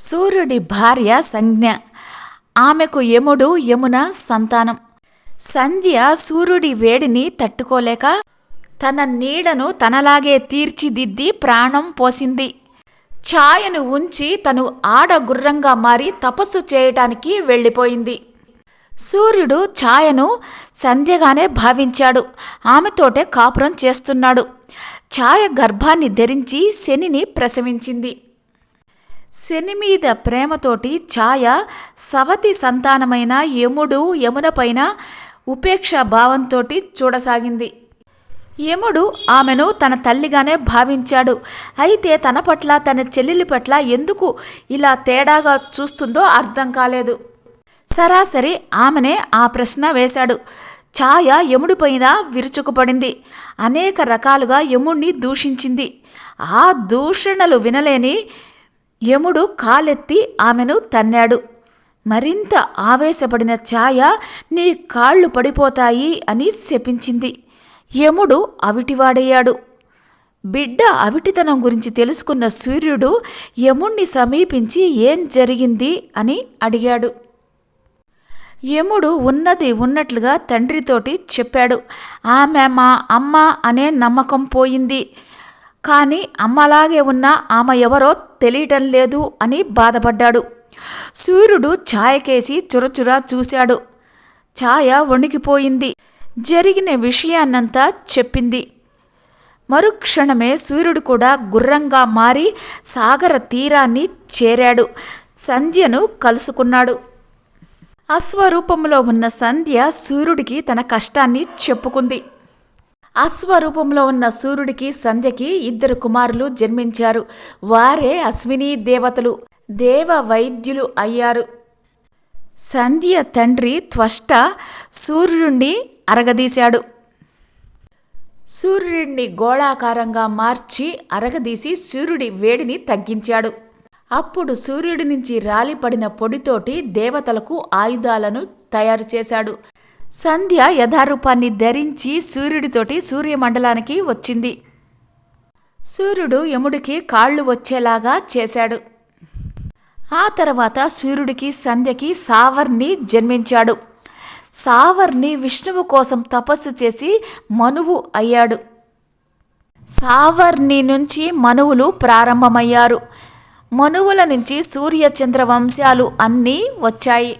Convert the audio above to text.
సూర్యుడి భార్య సంజ్ఞ. ఆమెకు యముడు యమున సంతానం. సంధ్య సూర్యుడి వేడిని తట్టుకోలేక తన నీడను తనలాగే తీర్చిదిద్ది ప్రాణం పోసింది. ఛాయను ఉంచి తను ఆడగుర్రంగా మారి తపస్సు చేయటానికి వెళ్ళిపోయింది. సూర్యుడు ఛాయను సంధ్యగానే భావించాడు. ఆమెతోటే కాపురం చేస్తున్నాడు. ఛాయ గర్భాన్ని ధరించి శనిని ప్రసవించింది. శని మీద ప్రేమతోటి ఛాయ సవతి సంతానమైన యముడు యమునపైన ఉపేక్షా భావంతోటి చూడసాగింది. యముడు ఆమెను తన తల్లిగానే భావించాడు. అయితే తన పట్ల తన చెల్లెలి పట్ల ఎందుకు ఇలా తేడాగా చూస్తుందో అర్థం కాలేదు. సరాసరి ఆమెనే ఆ ప్రశ్న వేశాడు. ఛాయ యముడిపైన విరుచుకుపడింది. అనేక రకాలుగా యముణ్ణి దూషించింది. ఆ దూషణలు వినలేని యముడు కాలెత్తి ఆమెను తన్నాడు. మరింత ఆవేశపడిన ఛాయ నీ కాళ్ళు పడిపోతాయి అని శపించింది. యముడు అవిటివాడయ్యాడు. బిడ్డ అవిటితనం గురించి తెలుసుకున్న సూర్యుడు యముణ్ణి సమీపించి ఏం జరిగింది అని అడిగాడు. యముడు ఉన్నది ఉన్నట్లుగా తండ్రితోటి చెప్పాడు. ఆమె మా అమ్మ అనే నమ్మకం పోయింది. కానీ అమ్మలాగే ఉన్న ఆమె ఎవరో తెలియటం లేదు అని బాధపడ్డాడు. సూర్యుడు ఛాయకేసి చురచురా చూశాడు. ఛాయ వణికిపోయింది. జరిగిన విషయాన్నంతా చెప్పింది. మరుక్షణమే సూర్యుడు కూడా గుర్రంగా మారి సాగర తీరాన్ని చేరాడు. సంధ్యను కలుసుకున్నాడు. అశ్వరూపంలో ఉన్న సంధ్య సూర్యుడికి తన కష్టాన్ని చెప్పుకుంది. అశ్వరూపంలో ఉన్న సూర్యుడికి సంధ్యకి 2 కుమారులు జన్మించారు. వారే అశ్విని దేవతలు, దేవ వైద్యులు అయ్యారు. సంధ్య తండ్రి త్వష్ట సూర్యుణ్ణి అరగదీశాడు. సూర్యుడిని గోళాకారంగా మార్చి అరగదీసి సూర్యుడి వేడిని తగ్గించాడు. అప్పుడు సూర్యుడి నుంచి రాలిపడిన పొడితోటి దేవతలకు ఆయుధాలను తయారు చేశాడు. సంధ్య యథారూపాన్ని ధరించి సూర్యుడితోటి సూర్యమండలానికి వచ్చింది. సూర్యుడు యముడికి కాళ్ళు వచ్చేలాగా చేశాడు. ఆ తర్వాత సూర్యుడికి సంధ్యకి సావర్ణి జన్మించాడు. సావర్ణి విష్ణువు కోసం తపస్సు చేసి మనువు అయ్యాడు. సావర్ణి నుంచి మనువులు ప్రారంభమయ్యారు. మనువుల నుంచి సూర్యచంద్ర వంశాలు అన్నీ వచ్చాయి.